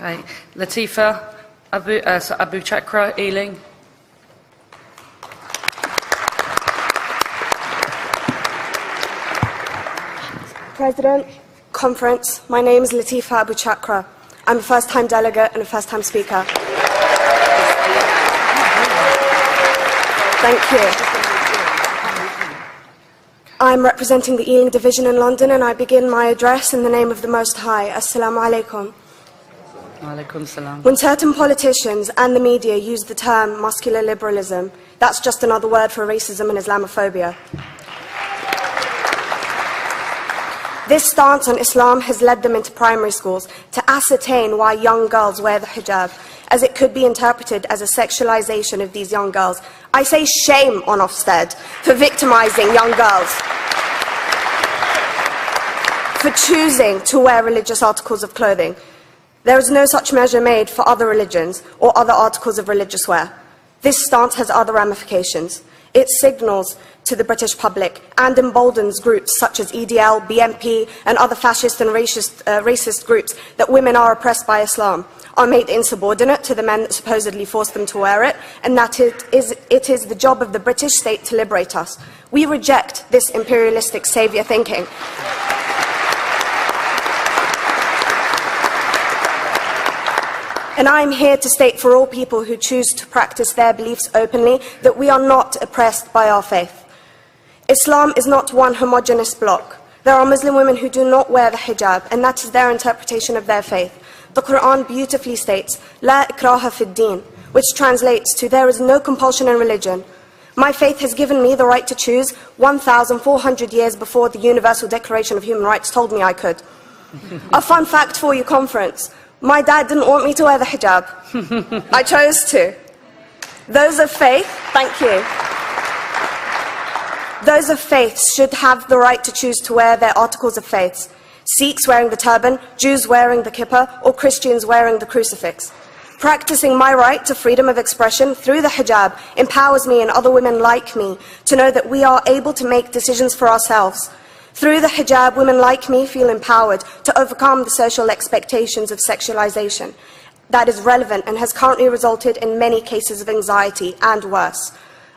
Okay. Latifa Abou Shakra, Ealing. President, Conference, my name is Latifa Abou Shakra. I'm a first-time delegate and a first-time speaker. Thank you. I'm representing the Ealing Division in London, and I begin my address in the name of the Most High. Assalamu alaikum. Alaikum salam. When certain politicians and the media use the term muscular liberalism, that's just another word for racism and Islamophobia. This stance on Islam has led them into primary schools to ascertain why young girls wear the hijab, as it could be interpreted as a sexualization of these young girls. I say shame on Ofsted for victimizing young girls, for choosing to wear religious articles of clothing. There is no such measure made for other religions or other articles of religious wear. This stance has other ramifications. It signals to the British public and emboldens groups such as EDL, BNP and other fascist and racist groups that women are oppressed by Islam, are made insubordinate to the men that supposedly forced them to wear it, and that it is the job of the British state to liberate us. We reject this imperialistic saviour thinking. And I am here to state for all people who choose to practice their beliefs openly that we are not oppressed by our faith. Islam is not one homogeneous block. There are Muslim women who do not wear the hijab, and that is their interpretation of their faith. The Quran beautifully states, La ikraha fid din, which translates to, there is no compulsion in religion. My faith has given me the right to choose 1,400 years before the Universal Declaration of Human Rights told me I could. A fun fact for you, conference. My dad didn't want me to wear the hijab. I chose to. Those of faith, thank you. Those of faith should have the right to choose to wear their articles of faith. Sikhs wearing the turban, Jews wearing the kippah, or Christians wearing the crucifix. Practicing my right to freedom of expression through the hijab empowers me and other women like me to know that we are able to make decisions for ourselves. Through the hijab, women like me feel empowered to overcome the social expectations of sexualization that is relevant and has currently resulted in many cases of anxiety and worse.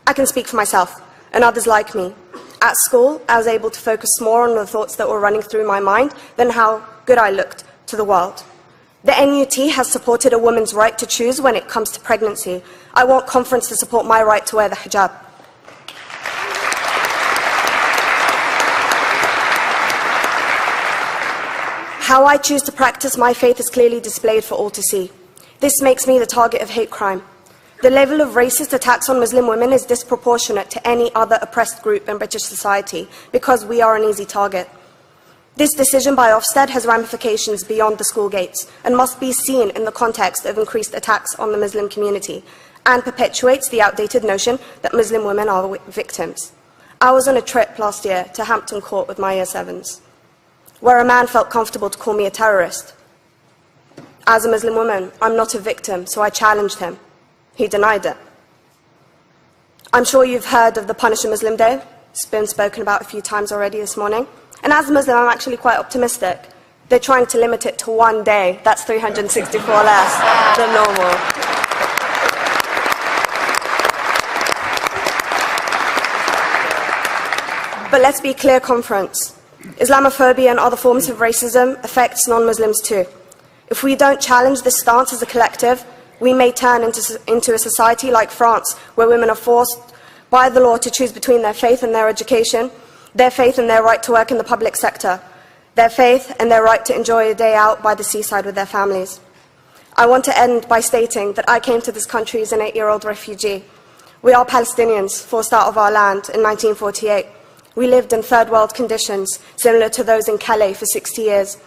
I can speak for myself and others like me. At school, I was able to focus more on the thoughts that were running through my mind than how good I looked to the world. The NUT has supported a woman's right to choose when it comes to pregnancy. I want conference to support my right to wear the hijab. How I choose to practice my faith is clearly displayed for all to see. This makes me the target of hate crime. The level of racist attacks on Muslim women is disproportionate to any other oppressed group in British society because we are an easy target. This decision by Ofsted has ramifications beyond the school gates and must be seen in the context of increased attacks on the Muslim community and perpetuates the outdated notion that Muslim women are victims. I was on a trip last year to Hampton Court with my Year 7s, where a man felt comfortable to call me a terrorist. As a Muslim woman, I'm not a victim, so I challenged him. He denied it. I'm sure you've heard of the Punish a Muslim Day. It's been spoken about a few times already this morning. And as a Muslim, I'm actually quite optimistic. They're trying to limit it to one day. That's 364 less than normal. But let's be clear, conference. Islamophobia and other forms of racism affects non-Muslims too. If we don't challenge this stance as a collective, we may turn into a society like France, where women are forced by the law to choose between their faith and their education, their faith and their right to work in the public sector, their faith and their right to enjoy a day out by the seaside with their families. I want to end by stating that I came to this country as an 8-year-old refugee. We are Palestinians, forced out of our land in 1948. We lived in third world conditions, similar to those in Calais for 60 years.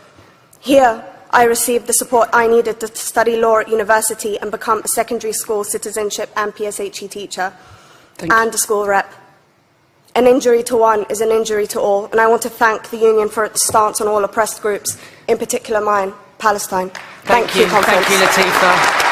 Here, I received the support I needed to study law at university and become a secondary school citizenship and PSHE teacher, and a school rep. An injury to one is an injury to all, and I want to thank the Union for its stance on all oppressed groups, in particular mine, Palestine. Thank you, conference. Thank you, Latifa.